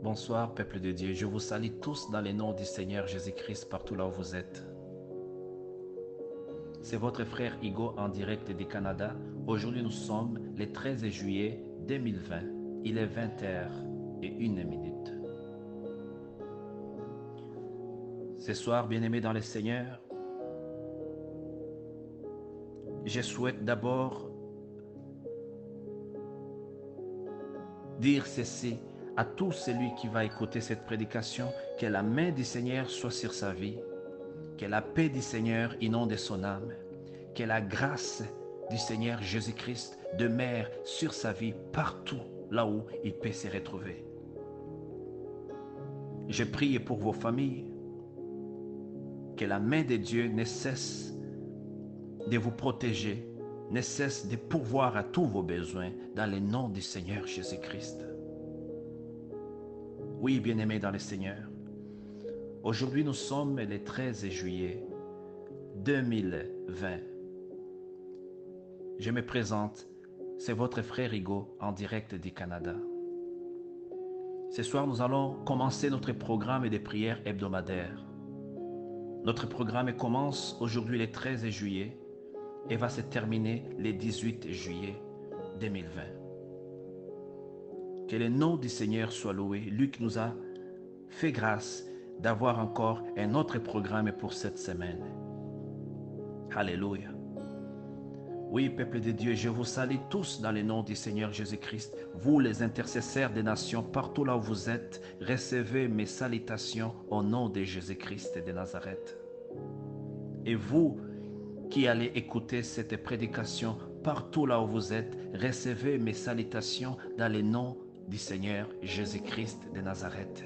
Bonsoir, peuple de Dieu. Je vous salue tous dans le nom du Seigneur Jésus-Christ partout là où vous êtes. C'est votre frère Igo en direct du Canada. Aujourd'hui, nous sommes le 13 juillet 2020. Il est 20h01. Ce soir, bien-aimés dans le Seigneur, je souhaite d'abord dire ceci à tout celui qui va écouter cette prédication, que la main du Seigneur soit sur sa vie, que la paix du Seigneur inonde son âme, que la grâce du Seigneur Jésus-Christ demeure sur sa vie partout là où il peut se retrouver. Je prie pour vos familles, que la main de Dieu ne cesse de vous protéger, ne cesse de pourvoir à tous vos besoins dans le nom du Seigneur Jésus-Christ. Oui, bien-aimés dans le Seigneur, aujourd'hui nous sommes le 13 juillet 2020. Je me présente, c'est votre frère Igo en direct du Canada. Ce soir, nous allons commencer notre programme de prière hebdomadaire. Notre programme commence aujourd'hui le 13 juillet et va se terminer le 18 juillet 2020. Que le nom du Seigneur soit loué, lui qui nous a fait grâce d'avoir encore un autre programme pour cette semaine. Alléluia. Oui, peuple de Dieu, je vous salue tous dans le nom du Seigneur Jésus-Christ. Vous, les intercesseurs des nations, partout là où vous êtes, recevez mes salutations au nom de Jésus-Christ de Nazareth. Et vous qui allez écouter cette prédication, partout là où vous êtes, recevez mes salutations dans le nom du Seigneur Jésus-Christ de Nazareth.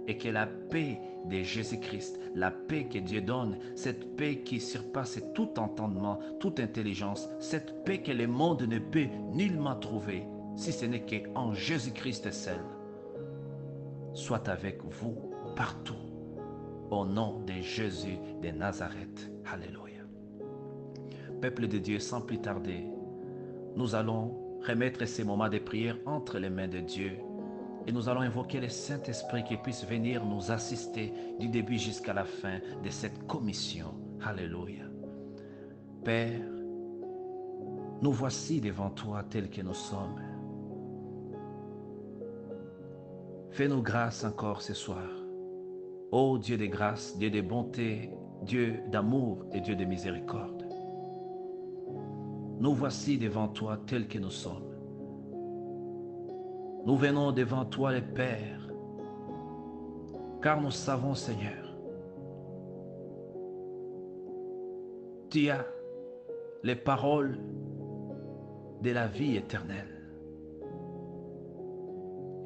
Et que la paix de Jésus-Christ, la paix que Dieu donne, cette paix qui surpasse tout entendement, toute intelligence, cette paix que le monde ne peut nullement trouver, si ce n'est qu'en Jésus-Christ seul, soit avec vous partout, au nom de Jésus de Nazareth. Alléluia. Peuple de Dieu, sans plus tarder, nous allons remettre ces moments de prière entre les mains de Dieu. Et nous allons invoquer le Saint-Esprit qui puisse venir nous assister du début jusqu'à la fin de cette commission. Alléluia. Père, nous voici devant toi tels que nous sommes. Fais-nous grâce encore ce soir. Ô Dieu de grâce, Dieu de bonté, Dieu d'amour et Dieu de miséricorde. Nous voici devant toi tels que nous sommes. Nous venons devant toi, le Père, car nous savons, Seigneur, tu as les paroles de la vie éternelle.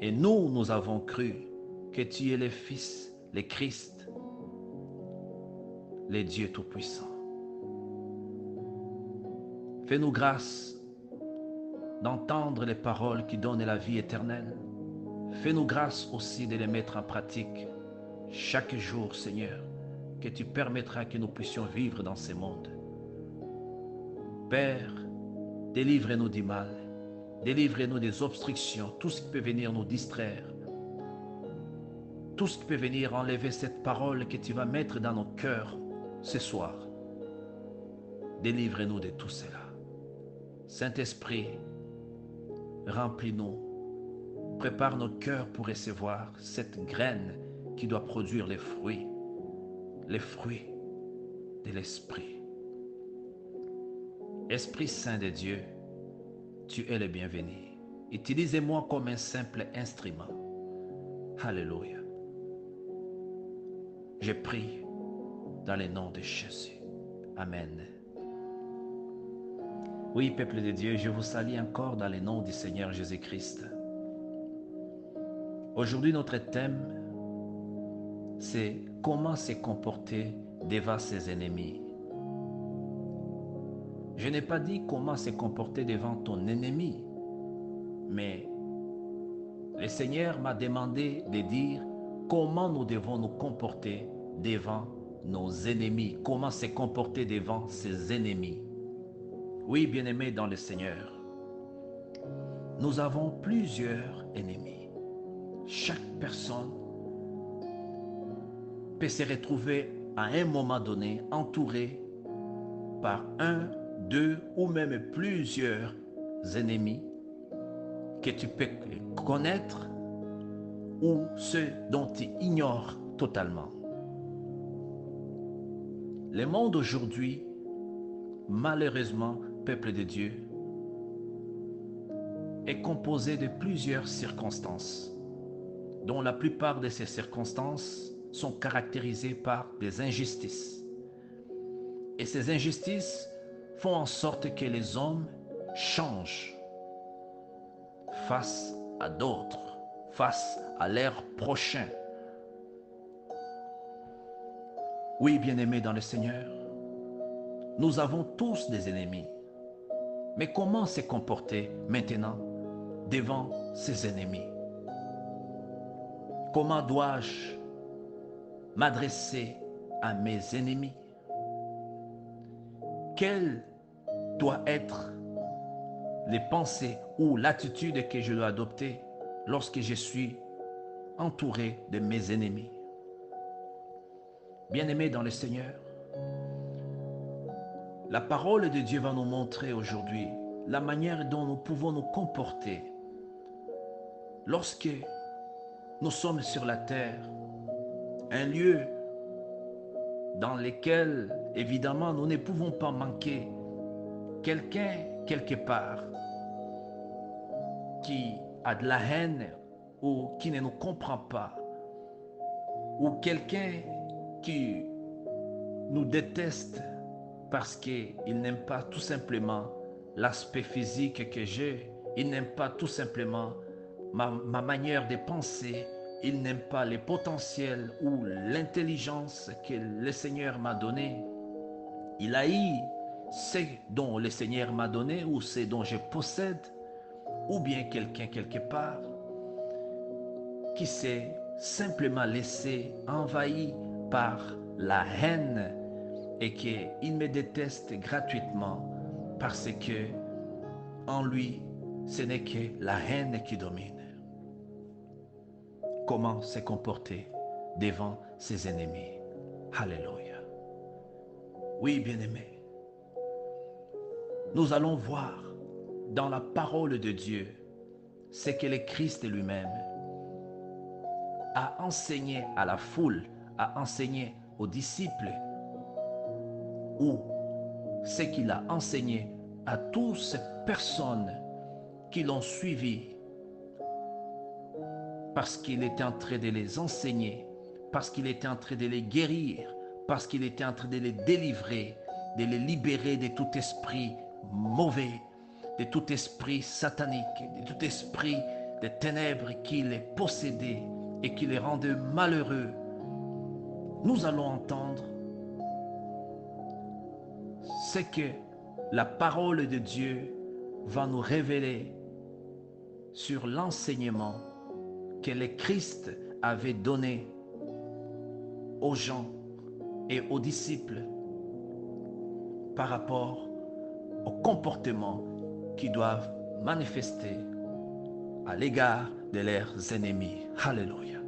Et nous avons cru que tu es le Fils, le Christ, le Dieu Tout-Puissant. Fais-nous grâce d'entendre les paroles qui donnent la vie éternelle. Fais-nous grâce aussi de les mettre en pratique chaque jour, Seigneur, que tu permettras que nous puissions vivre dans ce monde. Père, délivre-nous du mal, délivre-nous des obstructions, tout ce qui peut venir nous distraire, tout ce qui peut venir enlever cette parole que tu vas mettre dans nos cœurs ce soir. Délivre-nous de tout cela. Saint-Esprit, remplis-nous, prépare nos cœurs pour recevoir cette graine qui doit produire les fruits de l'Esprit. Esprit Saint de Dieu, tu es le bienvenu. Utilisez-moi comme un simple instrument. Alléluia. Je prie dans le nom de Jésus. Amen. Oui, peuple de Dieu, je vous salue encore dans le nom du Seigneur Jésus-Christ. Aujourd'hui, notre thème, c'est comment se comporter devant ses ennemis. Je n'ai pas dit comment se comporter devant ton ennemi, mais le Seigneur m'a demandé de dire comment nous devons nous comporter devant nos ennemis, comment se comporter devant ses ennemis. Oui, bien-aimés dans le Seigneur, nous avons plusieurs ennemis. chaque personne peut se retrouver à un moment donné entourée par un, deux ou même plusieurs ennemis que tu peux connaître ou ceux dont tu ignores totalement. Le monde aujourd'hui, malheureusement, peuple de Dieu, est composé de plusieurs circonstances, dont la plupart de ces circonstances sont caractérisées par des injustices. Et ces injustices font en sorte que les hommes changent face à d'autres, face à leur prochain. Oui, bien-aimés dans le Seigneur, nous avons tous des ennemis. Mais comment se comporter maintenant devant ces ennemis? Comment dois-je m'adresser à mes ennemis? Quelle doit être les pensées ou l'attitude que je dois adopter lorsque je suis entouré de mes ennemis? Bien-aimés dans le Seigneur, la parole de Dieu va nous montrer aujourd'hui la manière dont nous pouvons nous comporter lorsque nous sommes sur la terre, un lieu dans lequel, évidemment, nous ne pouvons pas manquer quelqu'un quelque part qui a de la haine ou qui ne nous comprend pas, ou quelqu'un qui nous déteste parce qu'il n'aime pas tout simplement l'aspect physique que j'ai, il n'aime pas tout simplement ma manière de penser, il n'aime pas les potentiels ou l'intelligence que le Seigneur m'a donné. Il haït ce dont le Seigneur m'a donné ou ce dont je possède, ou bien quelqu'un quelque part qui s'est simplement laissé envahir par la haine et qu'il me déteste gratuitement parce que en lui, ce n'est que la haine qui domine. Comment se comporter devant ses ennemis? Alléluia. Oui, bien-aimés, nous allons voir dans la parole de Dieu ce que le Christ lui-même a enseigné à la foule, a enseigné aux disciples, ou ce qu'il a enseigné à toutes ces personnes qui l'ont suivi, parce qu'il était en train de les enseigner, parce qu'il était en train de les guérir, parce qu'il était en train de les délivrer, de les libérer de tout esprit mauvais, de tout esprit satanique, de tout esprit de ténèbres qui les possédait et qui les rendait malheureux. Nous allons entendre ce que la parole de Dieu va nous révéler sur l'enseignement que le Christ avait donné aux gens et aux disciples par rapport au comportement qu'ils doivent manifester à l'égard de leurs ennemis. Alléluia.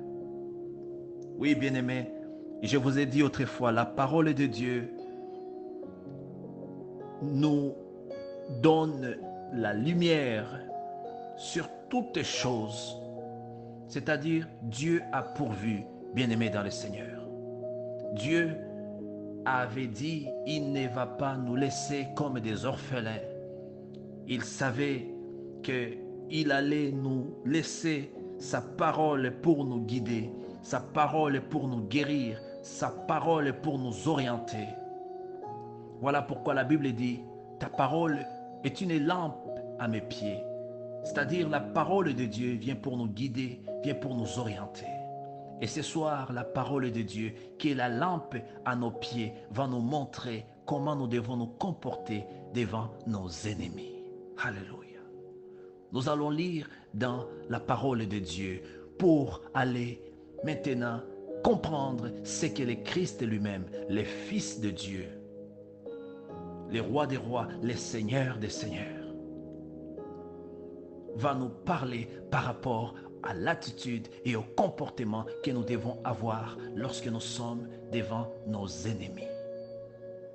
Oui, bien-aimés, je vous ai dit autrefois, la parole de Dieu nous donne la lumière sur toutes choses. C'est-à-dire, Dieu a pourvu, bien-aimés dans le Seigneur. Dieu avait dit, il ne va pas nous laisser comme des orphelins. Il savait qu'il allait nous laisser sa parole pour nous guider, sa parole pour nous guérir, sa parole pour nous orienter. Voilà pourquoi la Bible dit, ta parole est une lampe à mes pieds. C'est-à-dire la parole de Dieu vient pour nous guider, vient pour nous orienter. Et ce soir, la parole de Dieu, qui est la lampe à nos pieds, va nous montrer comment nous devons nous comporter devant nos ennemis. Alléluia. Nous allons lire dans la parole de Dieu pour aller maintenant comprendre ce qu'est le Christ lui-même, le Fils de Dieu, le Roi des rois, le Seigneur des seigneurs, va nous parler par rapport à l'attitude et au comportement que nous devons avoir lorsque nous sommes devant nos ennemis,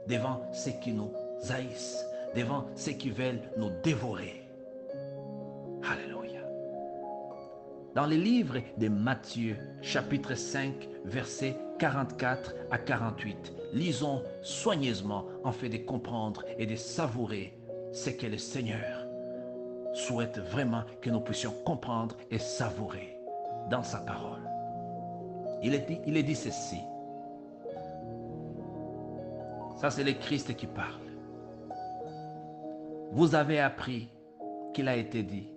devant ceux qui nous haïssent, devant ceux qui veulent nous dévorer. Alléluia. Dans les livres de Matthieu, chapitre 5, versets 44 à 48, lisons soigneusement afin de comprendre et de savourer ce que le Seigneur souhaite vraiment que nous puissions comprendre et savourer dans sa parole. Il est dit ceci. Ça, c'est le Christ qui parle. Vous avez appris qu'il a été dit,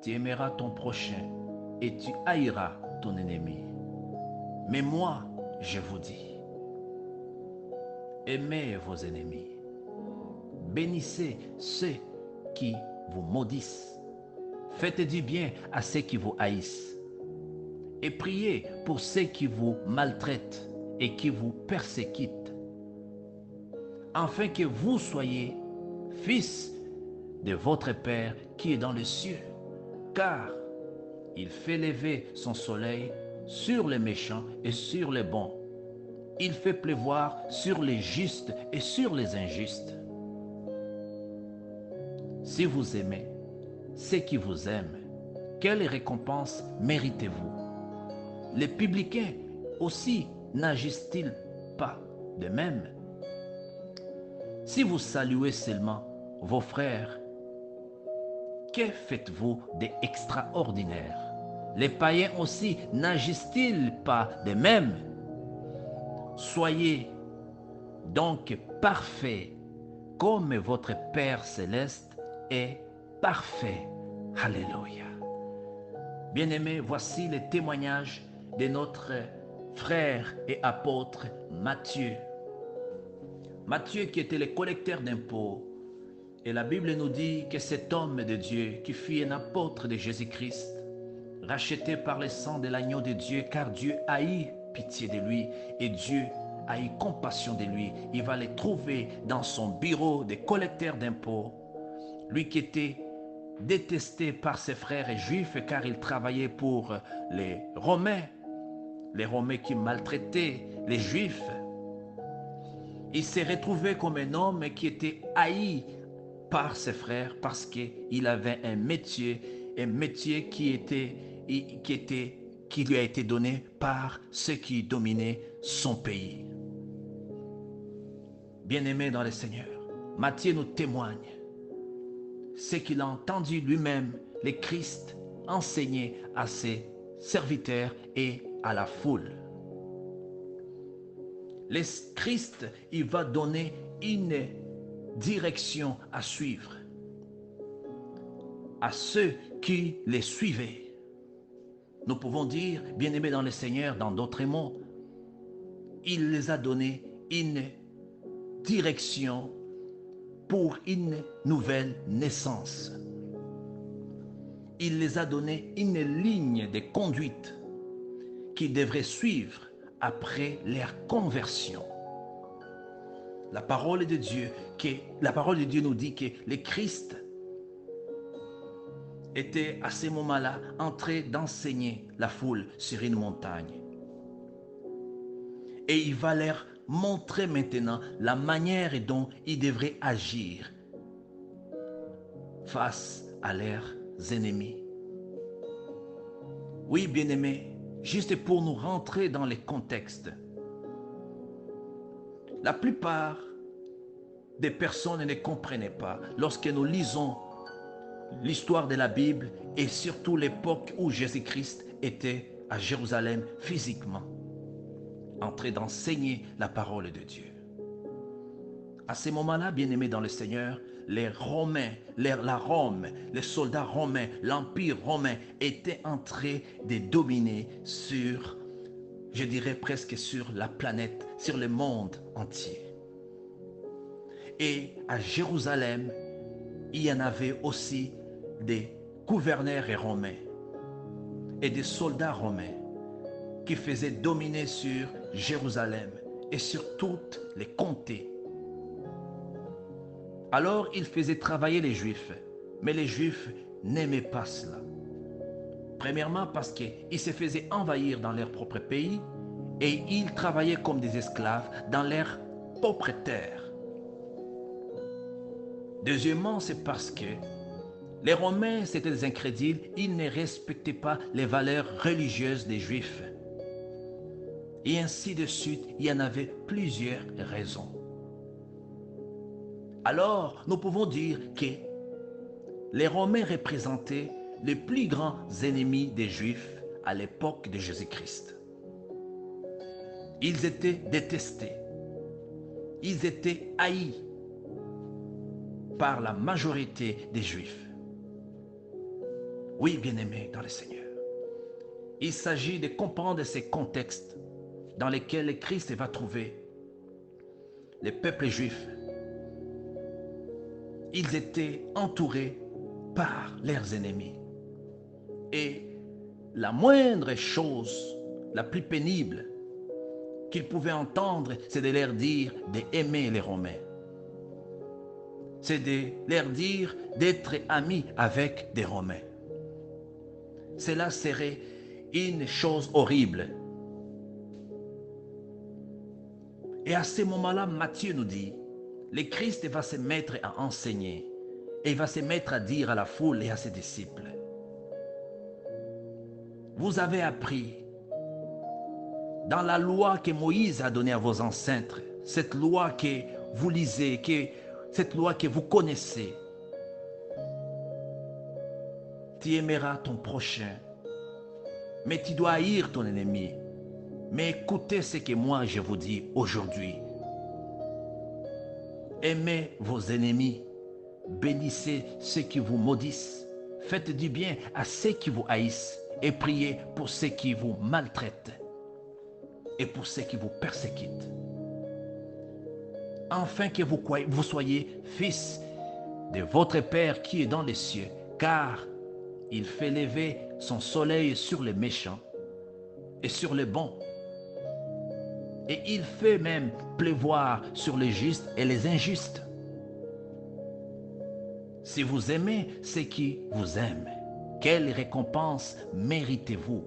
tu aimeras ton prochain et tu haïras ton ennemi. Mais moi, je vous dis, aimez vos ennemis, bénissez ceux qui vous maudissent, faites du bien à ceux qui vous haïssent, et priez pour ceux qui vous maltraitent et qui vous persécutent, afin que vous soyez fils de votre Père qui est dans les cieux, car il fait lever son soleil sur les méchants et sur les bons. Il fait pleuvoir sur les justes et sur les injustes. Si vous aimez ceux qui vous aiment, quelle récompense méritez-vous? Les publicains aussi n'agissent-ils pas de même? Si vous saluez seulement vos frères, que faites-vous d'extraordinaire? Les païens aussi n'agissent-ils pas de même? Soyez donc parfaits comme votre Père céleste est parfait. Alléluia. Bien-aimés, voici le témoignage de notre frère et apôtre Matthieu. Matthieu qui était le collecteur d'impôts. Et la Bible nous dit que cet homme de Dieu qui fut un apôtre de Jésus-Christ, racheté par le sang de l'agneau de Dieu, car Dieu a eu pitié de lui et Dieu a eu compassion de lui. Il va le trouver dans son bureau de collecteur d'impôts. Lui qui était détesté par ses frères juifs car il travaillait pour les Romains qui maltraitaient les Juifs. Il s'est retrouvé comme un homme qui était haï par ses frères parce qu'il avait un métier qui lui a été donné par ceux qui dominaient son pays. Bien-aimé dans le Seigneur, Matthieu nous témoigne ce qu'il a entendu lui-même, le Christ, enseigner à ses serviteurs et à la foule. Le Christ, il va donner une direction à suivre à ceux qui les suivaient. Nous pouvons dire, bien-aimés dans le Seigneur, dans d'autres mots, il les a donné une direction pour une nouvelle naissance. Il les a donné une ligne de conduite qu'ils devraient suivre après leur conversion. La parole de Dieu nous dit que le Christ était à ce moment-là en train d'enseigner la foule sur une montagne. Et il va leur montrer maintenant la manière dont ils devraient agir face à leurs ennemis. Oui, bien-aimés, juste pour nous rentrer dans les contextes. La plupart des personnes ne comprenaient pas lorsque nous lisons l'histoire de la Bible et surtout l'époque où Jésus-Christ était à Jérusalem physiquement, en train d'enseigner la parole de Dieu. À ce moment-là, bien-aimés dans le Seigneur, les Romains, la Rome, les soldats romains, l'Empire romain était en train de dominer sur, je dirais presque sur la planète, sur le monde entier. Et à Jérusalem, il y en avait aussi des gouverneurs romains et des soldats romains qui faisaient dominer sur Jérusalem et sur toutes les comtés. Alors, ils faisaient travailler les Juifs, mais les Juifs n'aimaient pas cela. Premièrement, parce qu'ils se faisaient envahir dans leur propre pays et ils travaillaient comme des esclaves dans leur propre terre. Deuxièmement, c'est parce que les Romains, c'étaient des incrédules, ils ne respectaient pas les valeurs religieuses des Juifs. Et ainsi de suite, il y en avait plusieurs raisons. Alors, nous pouvons dire que les Romains représentaient les plus grands ennemis des Juifs à l'époque de Jésus-Christ. Ils étaient détestés. Ils étaient haïs par la majorité des Juifs. Oui, bien-aimés dans le Seigneur, il s'agit de comprendre ces contextes dans lesquels le Christ va trouver les peuples juifs. Ils étaient entourés par leurs ennemis. Et la moindre chose, la plus pénible qu'ils pouvaient entendre, c'est de leur dire d'aimer les Romains. C'est de leur dire d'être amis avec des Romains. Cela serait une chose horrible. Et à ce moment-là, Matthieu nous dit, le Christ va se mettre à enseigner et il va se mettre à dire à la foule et à ses disciples, vous avez appris dans la loi que Moïse a donnée à vos ancêtres, cette loi que vous lisez, cette loi que vous connaissez, tu aimeras ton prochain, mais tu dois haïr ton ennemi. Mais écoutez ce que moi je vous dis aujourd'hui. Aimez vos ennemis, bénissez ceux qui vous maudissent, faites du bien à ceux qui vous haïssent et priez pour ceux qui vous maltraitent et pour ceux qui vous persécutent. Afin que vous soyez fils de votre Père qui est dans les cieux, car il fait lever son soleil sur les méchants et sur les bons. Et il fait même pleuvoir sur les justes et les injustes. Si vous aimez ceux qui vous aiment, quelle récompense méritez-vous?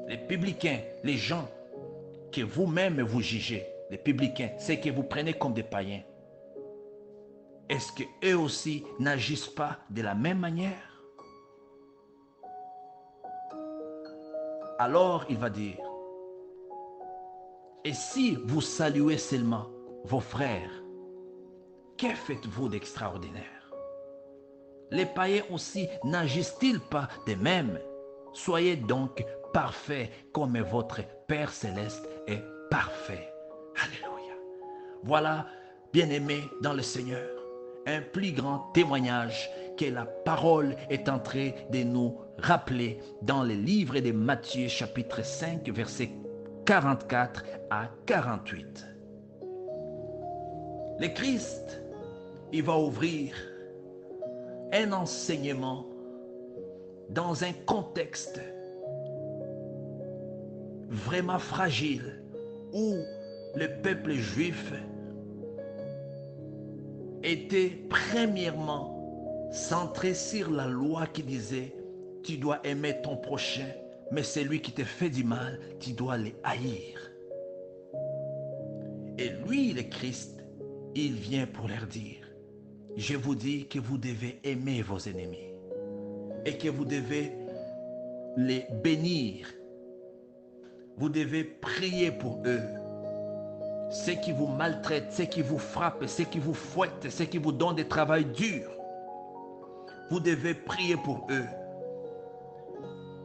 Les publicains, les gens que vous-même vous jugez, les publicains, ceux que vous prenez comme des païens, est-ce qu'eux aussi n'agissent pas de la même manière? Alors il va dire, et si vous saluez seulement vos frères, que faites-vous d'extraordinaire? Les païens aussi n'agissent-ils pas de même? Soyez donc parfaits comme votre Père céleste est parfait. Alléluia. Voilà, bien-aimés dans le Seigneur, un plus grand témoignage que la parole est en train de nous rappeler dans le livre de Matthieu chapitre 5 verset 44 à 48. Le Christ, il va ouvrir un enseignement dans un contexte vraiment fragile où le peuple juif était premièrement centré sur la loi qui disait « Tu dois aimer ton prochain, mais celui qui te fait du mal, tu dois le haïr. » Et lui, le Christ, il vient pour leur dire « Je vous dis que vous devez aimer vos ennemis et que vous devez les bénir. Vous devez prier pour eux. Ceux qui vous maltraitent, ceux qui vous frappent, ceux qui vous fouettent, ceux qui vous donnent des travaux durs. Vous devez prier pour eux.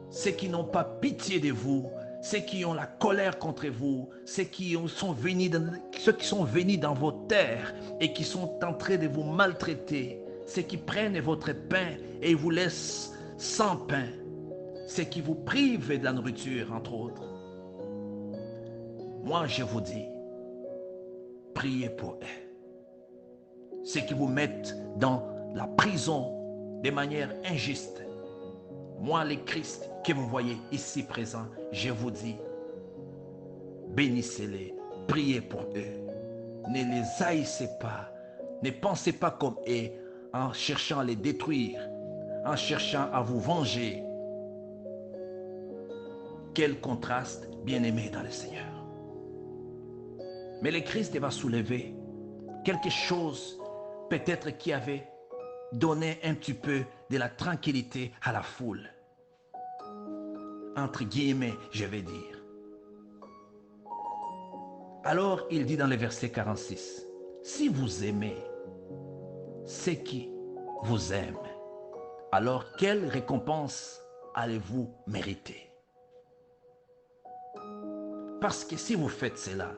Ceux qui n'ont pas pitié de vous, ceux qui ont la colère contre vous, ceux qui sont venus dans vos terres et qui sont en train de vous maltraiter, ceux qui prennent votre pain et vous laissent sans pain, ceux qui vous privent de la nourriture, entre autres. Moi, je vous dis, priez pour eux. Ceux qui vous mettent dans la prison de manière injuste. Moi, le Christ que vous voyez ici présent, je vous dis, bénissez-les, priez pour eux. Ne les haïssez pas. Ne pensez pas comme eux en cherchant à les détruire, en cherchant à vous venger, Quel contraste, bien-aimé dans le Seigneur. Mais le Christ va soulever quelque chose peut-être qui avait donné un petit peu de la tranquillité à la foule. Entre guillemets, je vais dire. Alors il dit dans le verset 46, « Si vous aimez ceux qui vous aiment, alors quelle récompense allez-vous mériter? Parce que si vous faites cela,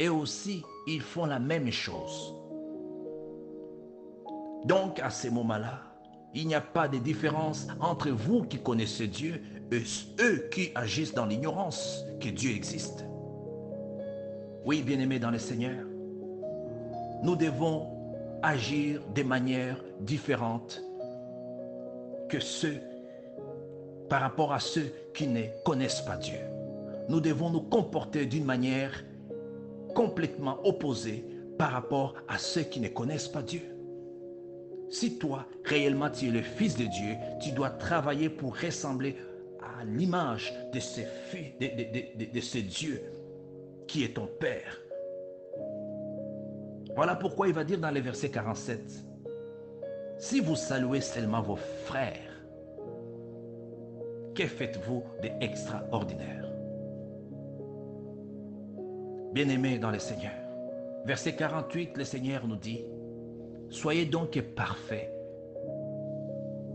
eux aussi, ils font la même chose. Donc, à ce moment-là, il n'y a pas de différence entre vous qui connaissez Dieu et eux qui agissent dans l'ignorance que Dieu existe. » Oui, bien-aimés dans le Seigneur, nous devons agir de manière différente que ceux, par rapport à ceux qui ne connaissent pas Dieu. Nous devons nous comporter d'une manière complètement opposée par rapport à ceux qui ne connaissent pas Dieu. Si toi, réellement, tu es le Fils de Dieu, tu dois travailler pour ressembler à l'image de ce Dieu qui est ton Père. Voilà pourquoi il va dire dans le verset 47, « Si vous saluez seulement vos frères, que faites-vous d'extraordinaire? » Bien-aimés dans le Seigneur, verset 48, le Seigneur nous dit, « Soyez donc parfaits. »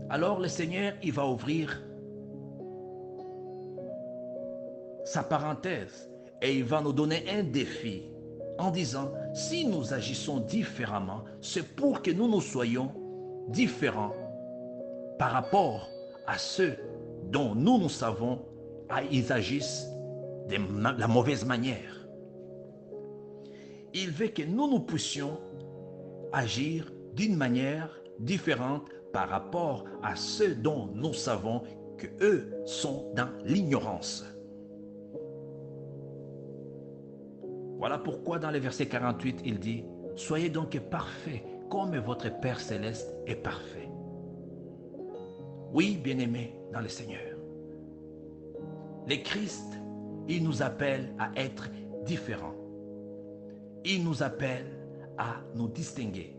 Alors le Seigneur, il va ouvrir sa parenthèse et il va nous donner un défi en disant, si nous agissons différemment, c'est pour que nous soyons différents par rapport à ceux dont nous savons ils agissent de la mauvaise manière. Il veut que nous puissions agir d'une manière différente par rapport à ceux dont nous savons qu'eux sont dans l'ignorance. Voilà pourquoi dans le verset 48, il dit, « Soyez donc parfaits comme votre Père Céleste est parfait. » Oui, bien-aimés dans le Seigneur, le Christ, il nous appelle à être différents. Il nous appelle à nous distinguer.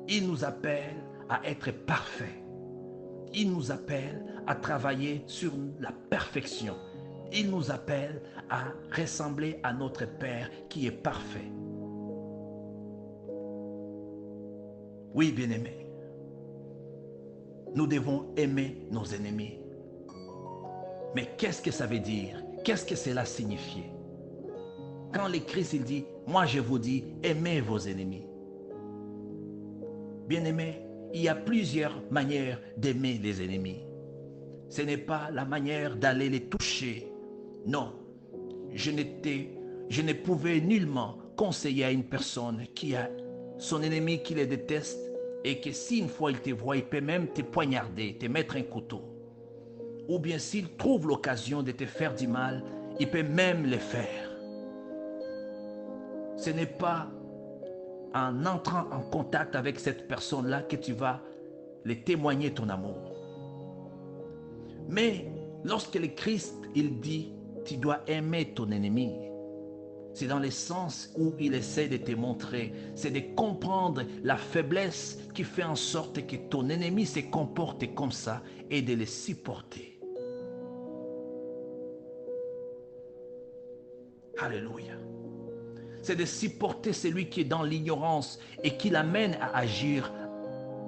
Il nous appelle à être parfaits. Il nous appelle à travailler sur la perfection. Il nous appelle à ressembler à notre Père qui est parfait. Oui, bien-aimés, nous devons aimer nos ennemis. Mais qu'est-ce que ça veut dire? Qu'est-ce que cela signifie? Quand le Christ il dit, « Moi je vous dis, aimez vos ennemis. » Bien-aimés, il y a plusieurs manières d'aimer les ennemis. Ce n'est pas la manière d'aller les toucher. Non, je ne pouvais nullement conseiller à une personne qui a son ennemi qui le déteste et que si une fois il te voit, il peut même te poignarder, te mettre un couteau. Ou bien s'il trouve l'occasion de te faire du mal, il peut même le faire. Ce n'est pas en entrant en contact avec cette personne-là que tu vas lui témoigner ton amour. Mais lorsque le Christ, il dit, tu dois aimer ton ennemi, c'est dans le sens où il essaie de te montrer, c'est de comprendre la faiblesse qui fait en sorte que ton ennemi se comporte comme ça et de le supporter. Alléluia. C'est de supporter celui qui est dans l'ignorance et qui l'amène à agir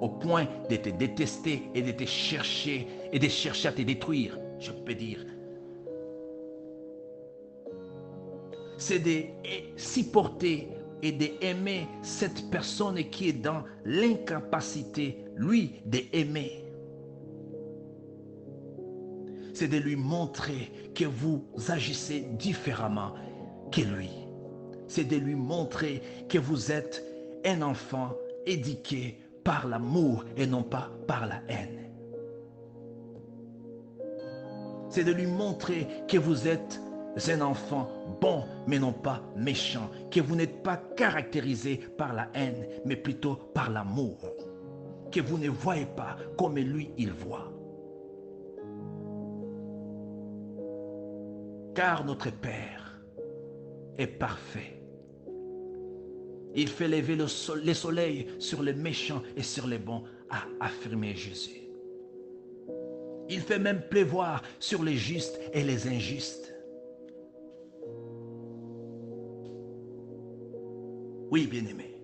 au point de te détester et de te chercher et de chercher à te détruire, je peux dire. C'est de supporter et d'aimer cette personne qui est dans l'incapacité, lui, d'aimer. C'est de lui montrer que vous agissez différemment que lui. C'est de lui montrer que vous êtes un enfant éduqué par l'amour et non pas par la haine. C'est de lui montrer que vous êtes un enfant bon mais non pas méchant, que vous n'êtes pas caractérisé par la haine mais plutôt par l'amour, que vous ne voyez pas comme lui il voit. car notre Père est parfait. Il fait lever les soleils sur les méchants et sur les bons, a affirmé Jésus. Il fait même pleuvoir sur les justes et les injustes. Oui, bien-aimés.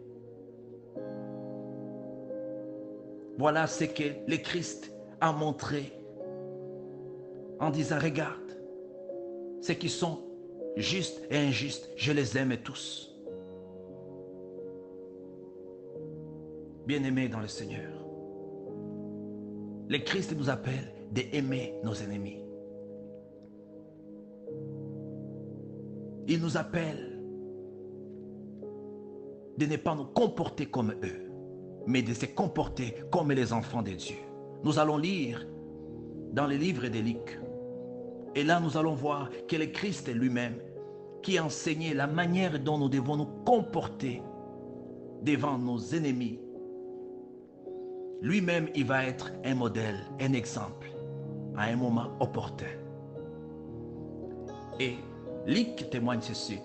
Voilà ce que le Christ a montré en disant, regarde, ceux qui sont justes et injustes, je les aime tous. Bien-aimés dans le Seigneur, le Christ nous appelle d'aimer nos ennemis. Il nous appelle de ne pas nous comporter comme eux, mais de se comporter comme les enfants de Dieu. Nous allons lire dans le livre de Luc, et là nous allons voir que le Christ lui-même qui enseignait la manière dont nous devons nous comporter devant nos ennemis. Lui-même, il va être un modèle, un exemple, à un moment opportun. Et Luc témoigne ceci.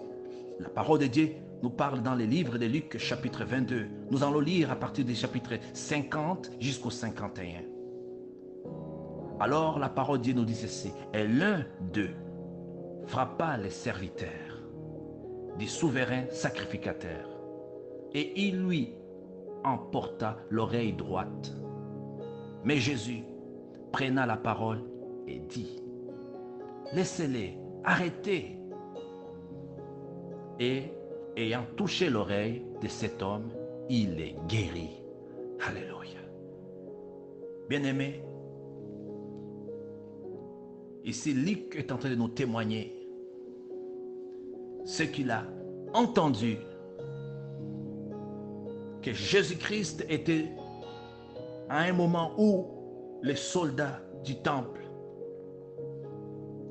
La parole de Dieu nous parle dans le livre de Luc, chapitre 22. Nous allons lire à partir du chapitre 50 jusqu'au 51. Alors la parole de Dieu nous dit ceci. Et l'un d'eux frappa les serviteurs du souverain sacrificateur, et il lui emporta l'oreille droite. Mais Jésus prenant la parole et dit, laissez-les, arrêtez. Et ayant touché l'oreille de cet homme, il est guéri. Alléluia. Bien-aimés, ici Luc est en train de nous témoigner ce qu'il a entendu, que Jésus-Christ était à un moment où les soldats du temple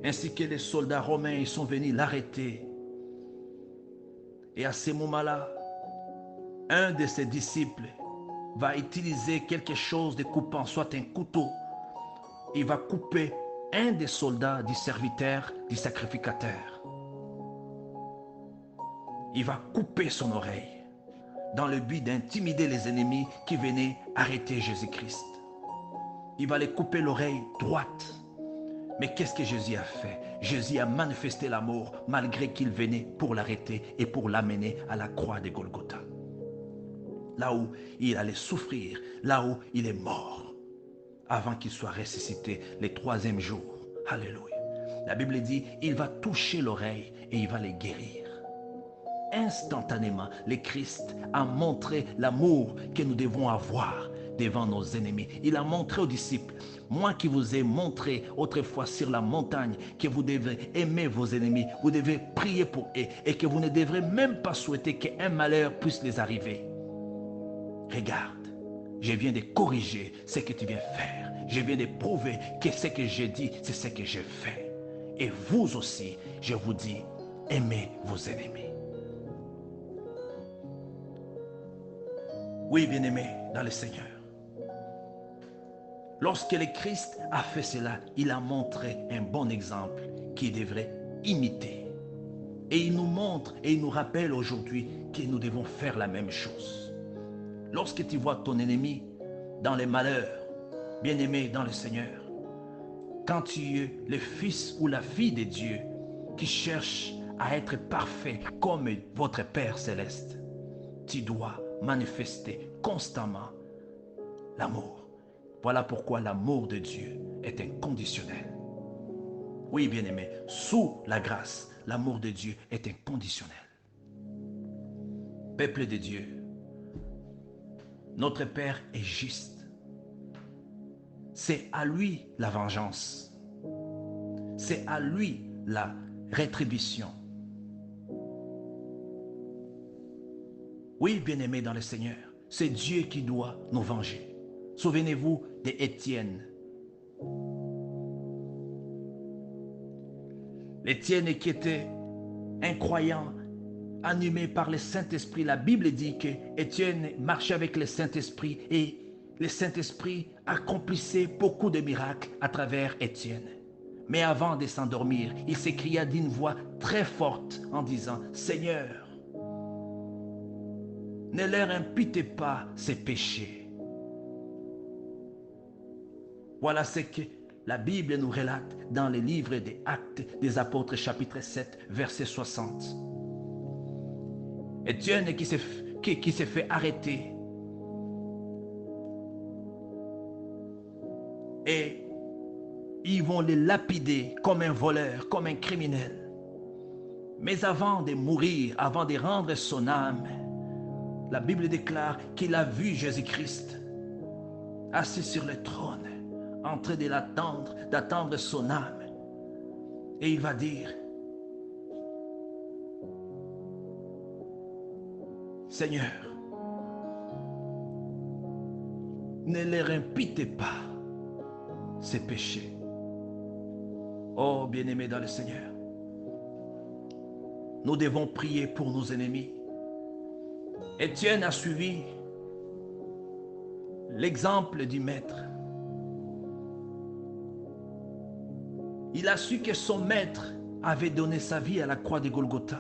ainsi que les soldats romains ils sont venus l'arrêter. Et à ce moment-là, un de ses disciples va utiliser quelque chose de coupant, soit un couteau. Il va couper un des soldats du serviteur, du sacrificateur. Il va couper son oreille dans le but d'intimider les ennemis qui venaient arrêter Jésus-Christ. Il va les couper l'oreille droite. Mais qu'est-ce que Jésus a fait? Jésus a manifesté l'amour malgré qu'il venait pour l'arrêter et pour l'amener à la croix de Golgotha. Là où il allait souffrir, là où il est mort, avant qu'il soit ressuscité le troisième jour. Alléluia. La Bible dit, il va toucher l'oreille et il va les guérir. Instantanément, le Christ a montré l'amour que nous devons avoir devant nos ennemis. Il a montré aux disciples, moi qui vous ai montré autrefois sur la montagne que vous devez aimer vos ennemis, vous devez prier pour eux et que vous ne devrez même pas souhaiter qu'un malheur puisse les arriver. Regarde, je viens de corriger ce que tu viens faire. Je viens de prouver que ce que j'ai dit, c'est ce que j'ai fait. Et vous aussi, je vous dis, aimez vos ennemis. Oui, bien-aimés dans le Seigneur. Lorsque le Christ a fait cela, il a montré un bon exemple qu'il devrait imiter. Et il nous montre et il nous rappelle aujourd'hui que nous devons faire la même chose. Lorsque tu vois ton ennemi dans les malheurs, bien-aimé dans le Seigneur, quand tu es le fils ou la fille de Dieu qui cherche à être parfait comme votre Père céleste, tu dois manifester constamment l'amour. Voilà pourquoi l'amour de Dieu est inconditionnel. Oui, bien-aimé, sous la grâce, l'amour de Dieu est inconditionnel. Peuple de Dieu, notre Père est juste. C'est à lui la vengeance. C'est à lui la rétribution. Oui, bien-aimé dans le Seigneur, c'est Dieu qui doit nous venger. Souvenez-vous d'Étienne. Étienne qui était un croyant animé par le Saint-Esprit. La Bible dit que Étienne marchait avec le Saint-Esprit et le Saint-Esprit accomplissait beaucoup de miracles à travers Étienne. Mais avant de s'endormir, il s'écria d'une voix très forte en disant, « Seigneur, ne leur imputez pas ces péchés. » Voilà ce que la Bible nous relate dans le livre des Actes des Apôtres, chapitre 7, verset 60. Étienne qui s'est fait arrêter. Et ils vont le lapider comme un voleur, comme un criminel. Mais avant de mourir, avant de rendre son âme, la Bible déclare qu'il a vu Jésus-Christ assis sur le trône, en train de l'attendre, d'attendre son âme. Et il va dire, « Seigneur, ne leur imputez pas ces péchés. » Oh, bien-aimés dans le Seigneur, nous devons prier pour nos ennemis. Étienne a suivi l'exemple du Maître. Il a su que son Maître avait donné sa vie à la croix de Golgotha.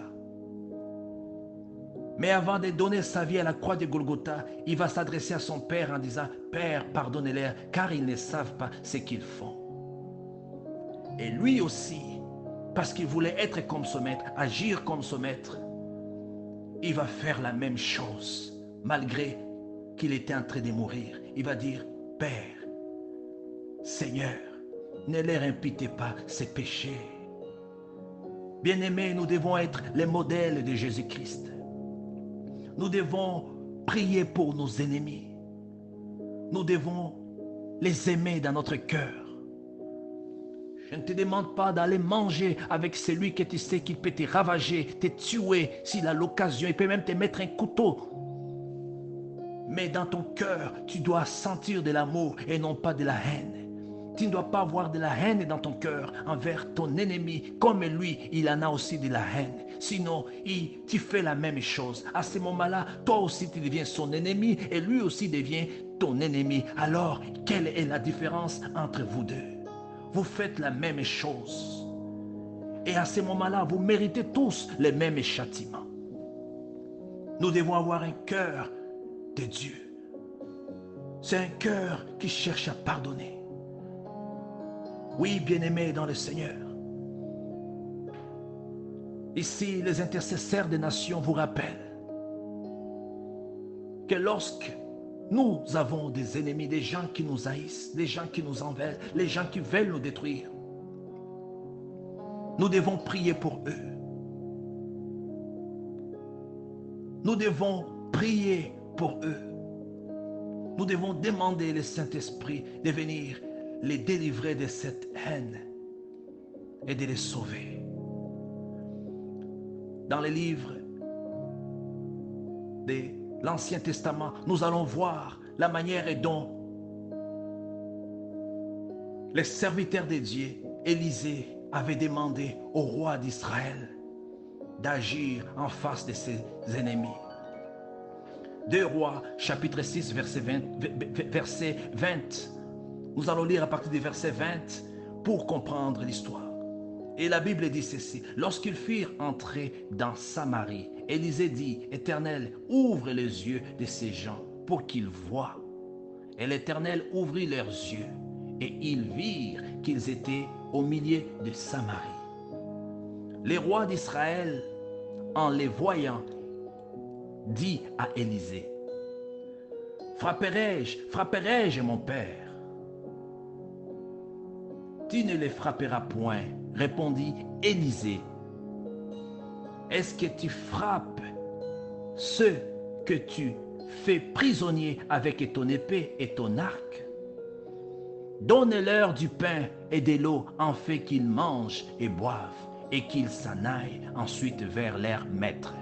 Mais avant de donner sa vie à la croix de Golgotha, il va s'adresser à son Père en disant, « Père, pardonnez-leur, car ils ne savent pas ce qu'ils font. » Et lui aussi, parce qu'il voulait être comme son Maître, agir comme son Maître, il va faire la même chose, malgré qu'il était en train de mourir. Il va dire, « Père, Seigneur, ne leur imputez pas ces péchés. » Bien-aimés, nous devons être les modèles de Jésus-Christ. Nous devons prier pour nos ennemis. Nous devons les aimer dans notre cœur. Je ne te demande pas d'aller manger avec celui que tu sais qu'il peut te ravager, te tuer s'il a l'occasion. Il peut même te mettre un couteau. Mais dans ton cœur, tu dois sentir de l'amour et non pas de la haine. Tu ne dois pas avoir de la haine dans ton cœur envers ton ennemi. Comme lui, il en a aussi de la haine. Sinon, tu fais la même chose. À ce moment-là, toi aussi, tu deviens son ennemi et lui aussi devient ton ennemi. Alors, quelle est la différence entre vous deux? Vous faites la même chose. Et à ce moment-là, vous méritez tous les mêmes châtiments. Nous devons avoir un cœur de Dieu. C'est un cœur qui cherche à pardonner. Oui, bien-aimés dans le Seigneur. Ici, les intercesseurs des nations vous rappellent que lorsque nous avons des ennemis, des gens qui nous haïssent, des gens qui nous envers, les gens qui veulent nous détruire, nous devons prier pour eux. Nous devons prier pour eux. Nous devons demander le Saint-Esprit de venir les délivrer de cette haine et de les sauver. Dans les livres de l'Ancien Testament, nous allons voir la manière dont les serviteurs de Dieu, Élisée, avait demandé au roi d'Israël d'agir en face de ses ennemis. 2 Rois, chapitre 6, verset 20. Nous allons lire à partir du verset 20 pour comprendre l'histoire. Et la Bible dit ceci. Lorsqu'ils furent entrés dans Samarie, Élisée dit, « Éternel, ouvre les yeux de ces gens pour qu'ils voient. » Et l'Éternel ouvrit leurs yeux et ils virent qu'ils étaient au milieu de Samarie. Les rois d'Israël, en les voyant, dit à Élisée, « Frapperai-je mon père? » « Tu ne les frapperas point, répondit Élisée. Est-ce que tu frappes ceux que tu fais prisonniers avec ton épée et ton arc? Donne-leur du pain et de l'eau en fait qu'ils mangent et boivent et qu'ils s'en aillent ensuite vers leur maître. »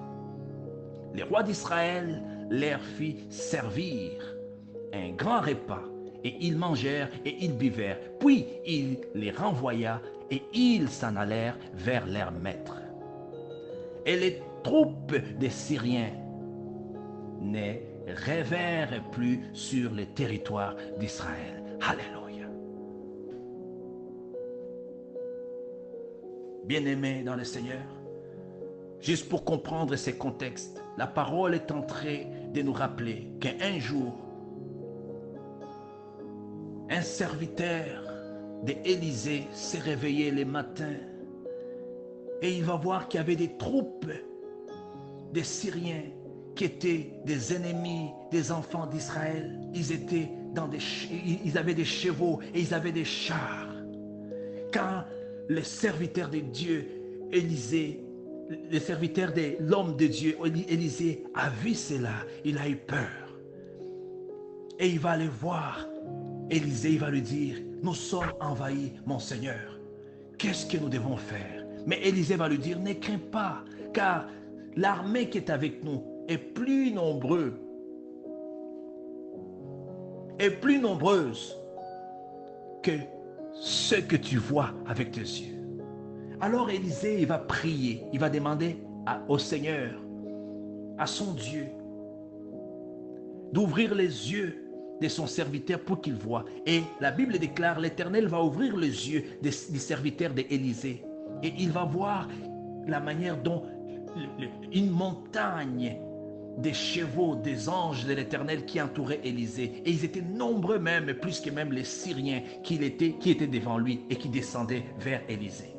Les rois d'Israël leur fit servir un grand repas. Et ils mangèrent et ils buvèrent. Puis il les renvoya et ils s'en allèrent vers leur maître. Et les troupes des Syriens ne revinrent plus sur le territoire d'Israël. Alléluia. Bien-aimés dans le Seigneur, juste pour comprendre ces contextes, la parole est en train de nous rappeler qu'un jour, un serviteur d'Élisée s'est réveillé le matin et il va voir qu'il y avait des troupes des Syriens qui étaient des ennemis des enfants d'Israël. Ils avaient des chevaux et ils avaient des chars. Quand le serviteur de Dieu, Élisée, le serviteur de l'homme de Dieu, Élisée, a vu cela, il a eu peur. Et il va aller voir Élisée, il va lui dire, nous sommes envahis, mon Seigneur. Qu'est-ce que nous devons faire? Mais Élisée va lui dire, ne crains pas, car l'armée qui est avec nous est plus nombreuse que ce que tu vois avec tes yeux. Alors Élisée, il va prier, il va demander au Seigneur, à son Dieu, d'ouvrir les yeux de son serviteur pour qu'il voie. Et la Bible déclare, l'Éternel va ouvrir les yeux du serviteur d'Élisée. Et il va voir la manière dont une montagne des chevaux, des anges de l'Éternel qui entouraient Élisée. Et ils étaient nombreux même, plus que même les Syriens qui étaient devant lui et qui descendaient vers Élisée.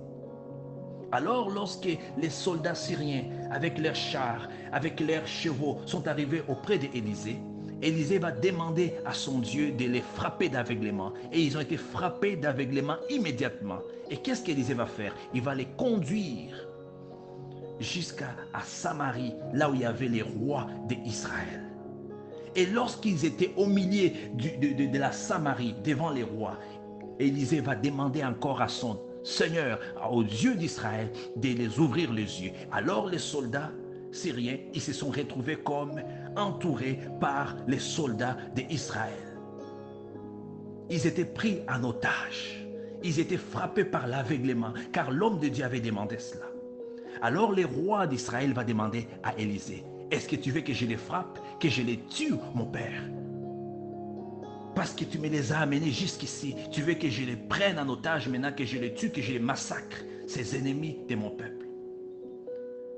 Alors lorsque les soldats syriens, avec leurs chars, avec leurs chevaux, sont arrivés auprès d'Élisée, Élisée va demander à son Dieu de les frapper d'aveuglement. Et ils ont été frappés d'aveuglement immédiatement. Et qu'est-ce qu'Élisée va faire? Il va les conduire jusqu'à Samarie, là où il y avait les rois d'Israël. Et lorsqu'ils étaient au milieu de la Samarie, devant les rois, Élisée va demander encore à son Seigneur, au Dieu d'Israël, de les ouvrir les yeux. Alors les soldats syriens, ils se sont retrouvés comme entourés par les soldats d'Israël. Ils étaient pris en otage. Ils étaient frappés par l'aveuglement, car l'homme de Dieu avait demandé cela. Alors le roi d'Israël va demander à Élisée, est-ce que tu veux que je les frappe, que je les tue, mon père? Parce que tu me les as amenés jusqu'ici, tu veux que je les prenne en otage maintenant, que je les tue, que je les massacre, ces ennemis de mon peuple.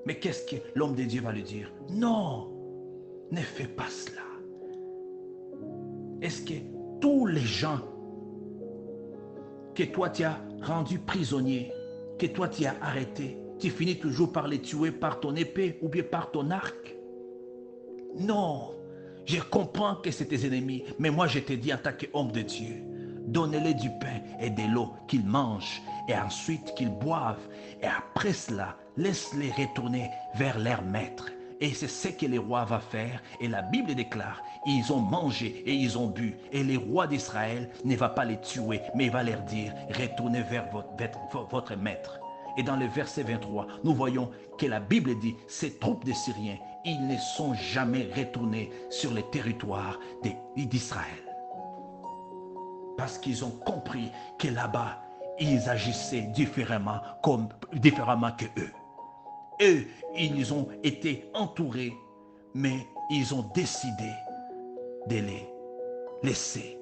Mais qu'est-ce que l'homme de Dieu va lui dire? Non, ne fais pas cela. Est-ce que tous les gens que toi tu as rendus prisonniers, que toi tu as arrêtés, tu finis toujours par les tuer par ton épée ou bien par ton arc? Non, je comprends que c'est tes ennemis, mais moi je te dis en tant qu'homme de Dieu, donnez-les du pain et de l'eau qu'ils mangent et ensuite qu'ils boivent. Et après cela, laisse-les retourner vers leur maître. Et c'est ce que les rois vont faire. Et la Bible déclare, ils ont mangé et ils ont bu. Et les rois d'Israël ne va pas les tuer, mais il va leur dire, retournez vers votre maître. Et dans le verset 23, nous voyons que la Bible dit, ces troupes de Syriens, ils ne sont jamais retournés sur le territoire d'Israël. Parce qu'ils ont compris que là-bas, ils agissaient différemment que eux. Eux, ils ont été entourés, mais ils ont décidé de les laisser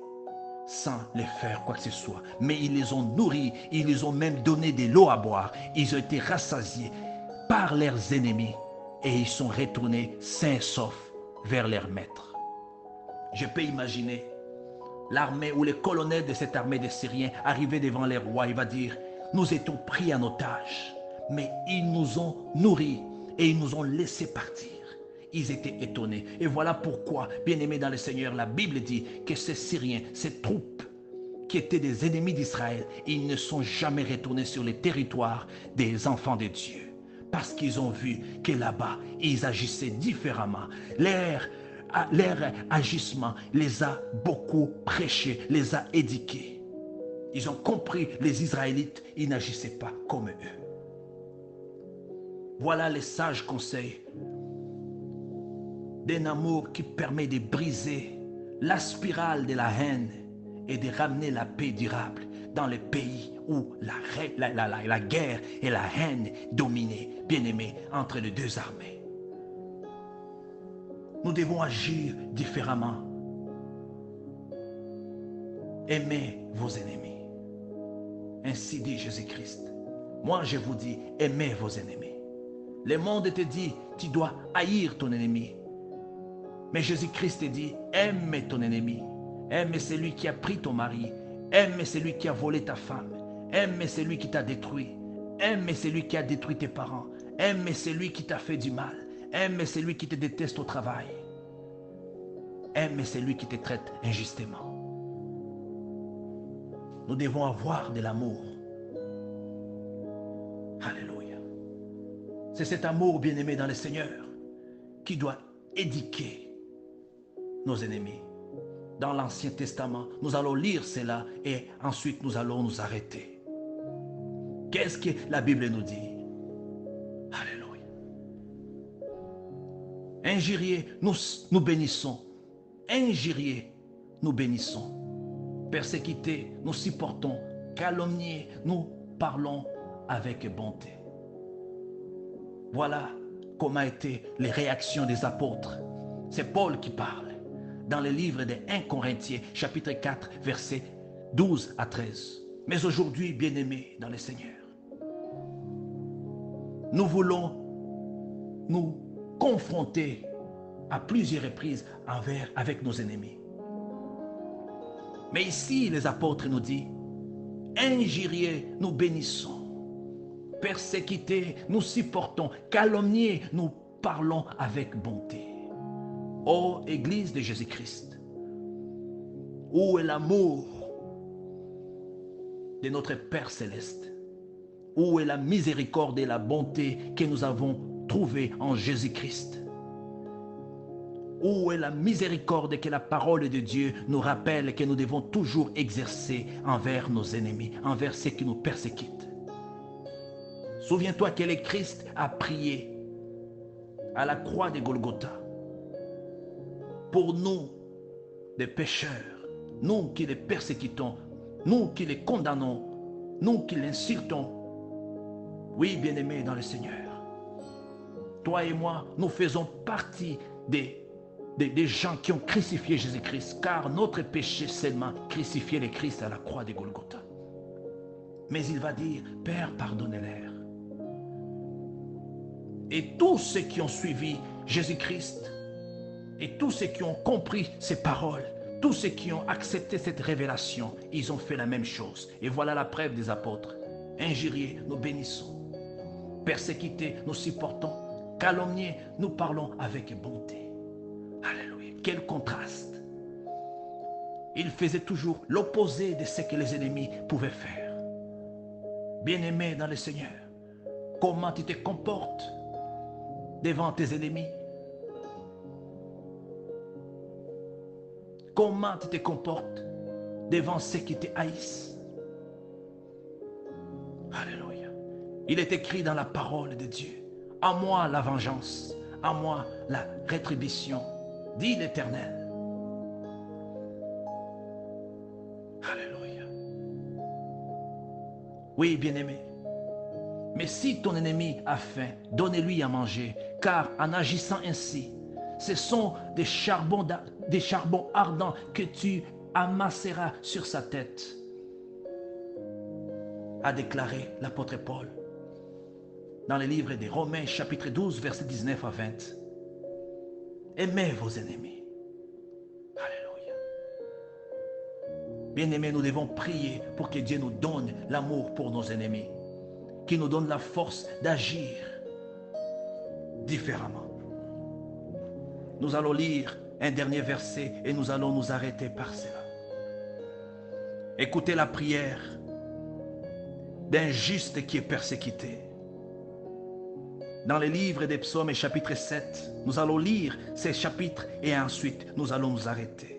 sans les faire quoi que ce soit. Mais ils les ont nourris, ils les ont même donné de l'eau à boire. Ils ont été rassasiés par leurs ennemis et ils sont retournés sains et saufs vers leur maître. Je peux imaginer l'armée ou les colonels de cette armée des Syriens arriver devant les rois. Il va dire, nous étions pris en otage, mais ils nous ont nourris et ils nous ont laissés partir. Ils étaient étonnés. Et voilà pourquoi, bien-aimés dans le Seigneur, la Bible dit que ces Syriens, ces troupes qui étaient des ennemis d'Israël, ils ne sont jamais retournés sur les territoires des enfants de Dieu. Parce qu'ils ont vu que là-bas, ils agissaient différemment. Leur agissement les a beaucoup prêchés, les a éduqués. Ils ont compris, les Israélites, ils n'agissaient pas comme eux. Voilà les sages conseils d'un amour qui permet de briser la spirale de la haine et de ramener la paix durable dans les pays où la guerre et la haine dominaient, bien-aimés, entre les deux armées. Nous devons agir différemment. Aimez vos ennemis. Ainsi dit Jésus-Christ. Moi, je vous dis, aimez vos ennemis. Le monde te dit, tu dois haïr ton ennemi. Mais Jésus-Christ te dit, aime ton ennemi. Aime celui qui a pris ton mari. Aime celui qui a volé ta femme. Aime celui qui t'a détruit. Aime celui qui a détruit tes parents. Aime celui qui t'a fait du mal. Aime celui qui te déteste au travail. Aime celui qui te traite injustement. Nous devons avoir de l'amour. Alléluia. C'est cet amour bien-aimé dans le Seigneur qui doit éduquer nos ennemis. Dans l'Ancien Testament, nous allons lire cela et ensuite nous allons nous arrêter. Qu'est-ce que la Bible nous dit? Alléluia. Injurier, nous bénissons. Injurier, nous bénissons. Persécuter, nous supportons. Calomnier, nous parlons avec bonté. Voilà comment étaient les réactions des apôtres. C'est Paul qui parle dans le livre des 1 Corinthiens, chapitre 4, versets 12 à 13. Mais aujourd'hui, bien-aimés dans le Seigneur, nous voulons nous confronter à plusieurs reprises avec nos ennemis. Mais ici, les apôtres nous disent, injurier, nous bénissons. Persécuter, nous supportons. Calomnier, nous parlons avec bonté. Ô Église de Jésus-Christ, où est l'amour de notre Père Céleste? Où est la miséricorde et la bonté que nous avons trouvée en Jésus-Christ? Où est la miséricorde que la parole de Dieu nous rappelle que nous devons toujours exercer envers nos ennemis, envers ceux qui nous persécutent? Souviens-toi que le Christ a prié à la croix de Golgotha pour nous, des pécheurs, nous qui les persécutons, nous qui les condamnons, nous qui l'insultons. Oui, bien-aimés dans le Seigneur, toi et moi, nous faisons partie des gens qui ont crucifié Jésus-Christ, car notre péché seulement crucifié le Christ à la croix de Golgotha. Mais il va dire, Père, pardonnez-leur. Et tous ceux qui ont suivi Jésus-Christ, et tous ceux qui ont compris ces paroles, tous ceux qui ont accepté cette révélation, ils ont fait la même chose. Et voilà la preuve des apôtres. Injurier, nous bénissons. Persécuter, nous supportons. Calomnier, nous parlons avec bonté. Alléluia. Quel contraste. Ils faisaient toujours l'opposé de ce que les ennemis pouvaient faire. Bien-aimé dans le Seigneur, comment tu te comportes devant tes ennemis? Comment tu te comportes devant ceux qui te haïssent? Alléluia. Il est écrit dans la parole de Dieu, à moi la vengeance, à moi la rétribution, dit l'Éternel. Alléluia. Oui, bien-aimé. Mais si ton ennemi a faim, donnez-lui à manger, car en agissant ainsi, ce sont des charbons ardents que tu amasseras sur sa tête, a déclaré l'apôtre Paul dans le livre des Romains, chapitre 12, versets 19 à 20. Aimez vos ennemis. Alléluia. Bien-aimés, nous devons prier pour que Dieu nous donne l'amour pour nos ennemis, qu'il nous donne la force d'agir différemment. Nous allons lire un dernier verset et nous allons nous arrêter par cela. Écoutez la prière d'un juste qui est persécuté. Dans le livre des Psaumes, chapitre 7, nous allons lire ces chapitres et ensuite nous allons nous arrêter.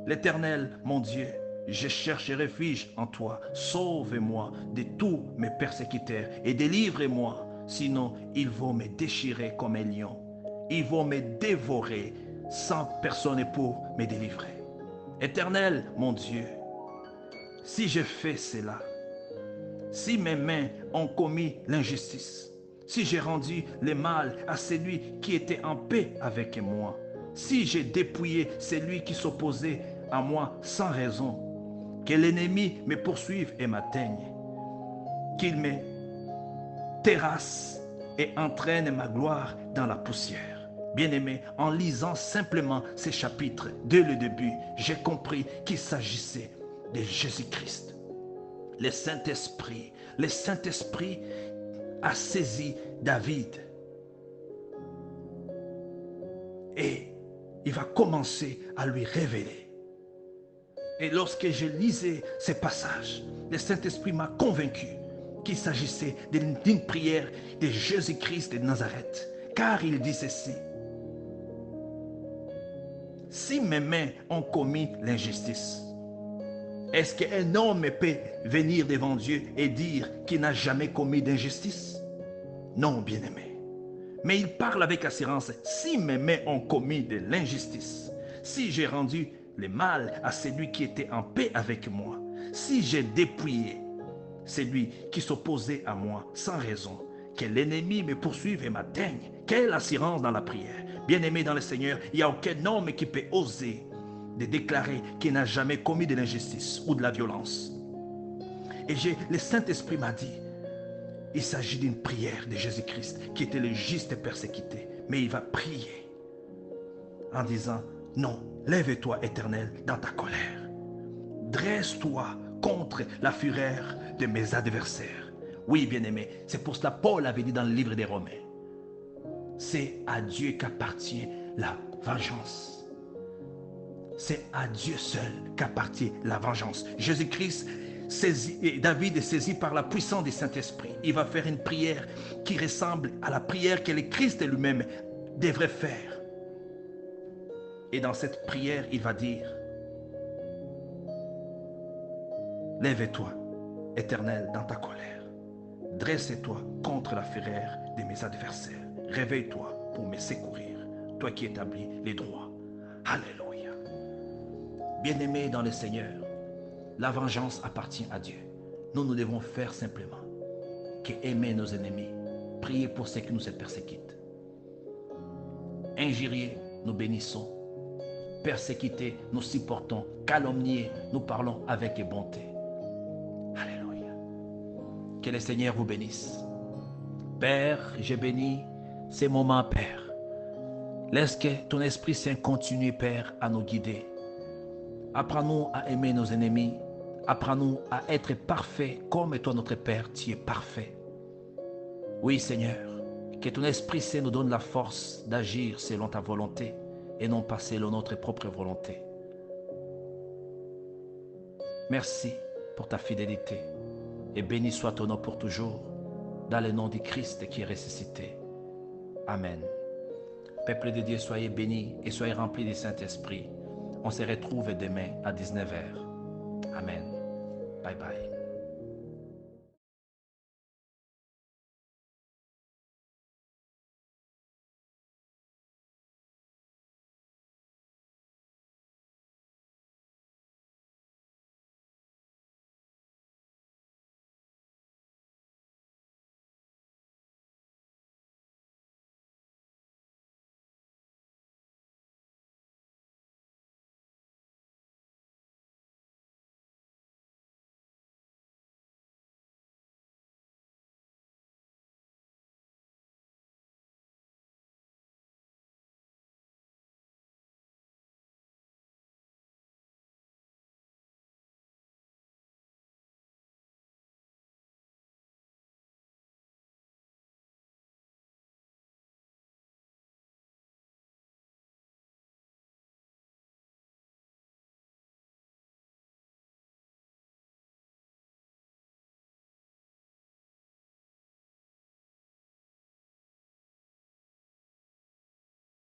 L'Éternel, mon Dieu, je cherche refuge en toi. Sauve-moi de tous mes persécuteurs et délivre-moi, sinon ils vont me déchirer comme un lion. Ils vont me dévorer sans personne pour me délivrer. Éternel, mon Dieu, si je fais cela, si mes mains ont commis l'injustice, si j'ai rendu le mal à celui qui était en paix avec moi, si j'ai dépouillé celui qui s'opposait à moi sans raison, que l'ennemi me poursuive et m'atteigne, qu'il me terrasse et entraîne ma gloire dans la poussière. Bien-aimé, en lisant simplement ces chapitres dès le début, j'ai compris qu'il s'agissait de Jésus-Christ. Le Saint-Esprit a saisi David. Et il va commencer à lui révéler. Et lorsque je lisais ces passages, le Saint-Esprit m'a convaincu qu'il s'agissait d'une prière de Jésus-Christ de Nazareth. Car il dit ceci: si mes mains ont commis l'injustice, est-ce qu'un homme peut venir devant Dieu et dire qu'il n'a jamais commis d'injustice? Non, bien-aimé. Mais il parle avec assurance: si mes mains ont commis de l'injustice, si j'ai rendu le mal à celui qui était en paix avec moi, si j'ai dépouillé celui qui s'opposait à moi sans raison, que l'ennemi me poursuive et m'atteigne, quelle assurance dans la prière. Bien-aimé dans le Seigneur, il n'y a aucun homme qui peut oser de déclarer qu'il n'a jamais commis de l'injustice ou de la violence. Et le Saint-Esprit m'a dit, il s'agit d'une prière de Jésus-Christ qui était le juste persécuté. Mais il va prier en disant: non, lève-toi, Éternel, dans ta colère. Dresse-toi contre la fureur de mes adversaires. Oui, bien-aimé, c'est pour cela que Paul avait dit dans le livre des Romains: c'est à Dieu qu'appartient la vengeance. C'est à Dieu seul qu'appartient la vengeance. Jésus-Christ, David est saisi par la puissance du Saint-Esprit. Il va faire une prière qui ressemble à la prière que le Christ lui-même devrait faire. Et dans cette prière, il va dire: lève-toi, Éternel, dans ta colère. Dresse-toi contre la fureur de mes adversaires. Réveille-toi pour me secourir, toi qui établis les droits. Alléluia. Bien-aimés dans le Seigneur, la vengeance appartient à Dieu. Nous devons faire simplement que aimer nos ennemis, prier pour ceux qui nous persécutent. Injurier, nous bénissons. Persécuter, nous supportons. Calomnier, nous parlons avec bonté. Alléluia. Que le Seigneur vous bénisse. Père, je bénis ces moments, Père. Laisse que ton Esprit Saint continue, Père, à nous guider. Apprends-nous à aimer nos ennemis. Apprends-nous à être parfaits comme toi, notre Père, tu es parfait. Oui, Seigneur, que ton Esprit Saint nous donne la force d'agir selon ta volonté et non pas selon notre propre volonté. Merci pour ta fidélité et béni soit ton nom pour toujours, dans le nom du Christ qui est ressuscité. Amen. Peuple de Dieu, soyez bénis et soyez remplis du Saint-Esprit. On se retrouve demain à 19h. Amen. Bye bye.